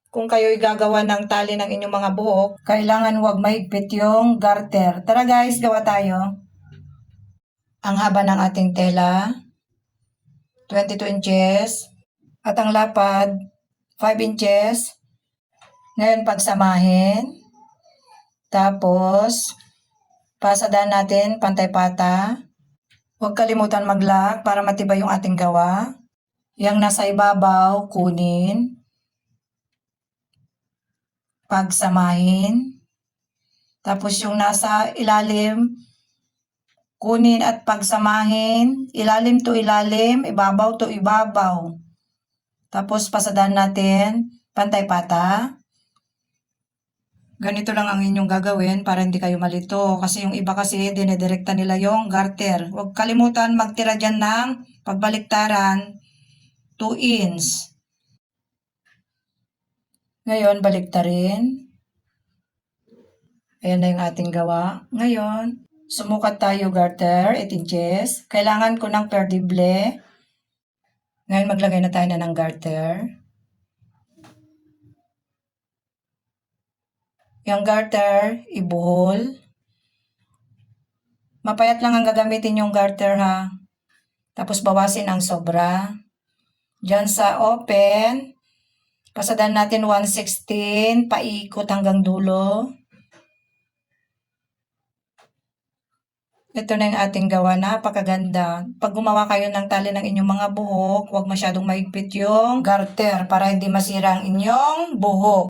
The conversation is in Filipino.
kung kayo'y gagawa ng tali ng inyong mga buhok, kailangan huwag mahigpit yung garter. Tara guys, gawa tayo. Ang haba ng ating tela, 22 inches. At ang lapad, 5 inches. Ngayon pagsamahin. Tapos, pasadaan natin pantay-pata. Huwag kalimutan mag-lock para matibay yung ating gawa. Yang nasa ibabaw, kunin. Pagsamahin. Tapos yung nasa ilalim, kunin at pagsamahin. Ilalim to ilalim, ibabaw to ibabaw. Tapos pasadaan natin pantay-pata. Ganito lang ang inyong gagawin para hindi kayo malito. Kasi yung iba kasi dinedirekta nila yung garter. Huwag kalimutan magtira dyan ng pagbaliktaran 2 inch. Ngayon, baliktarin. Ayan na yung ating gawa. Ngayon, sumukat tayo garter, 8 inches. Kailangan ko ng perdible. Ngayon, maglagay na tayo ng garter. Yung garter, ibuhol. Mapayat lang ang gagamitin yung garter ha. Tapos bawasin ang sobra. Diyan sa open, pasadaan natin 1/16, paikot hanggang dulo. Ito na yung ating gawa, napakaganda. Pag gumawa kayo ng tali ng inyong mga buhok, huwag masyadong mahigpit yung garter para hindi masira ang inyong buhok.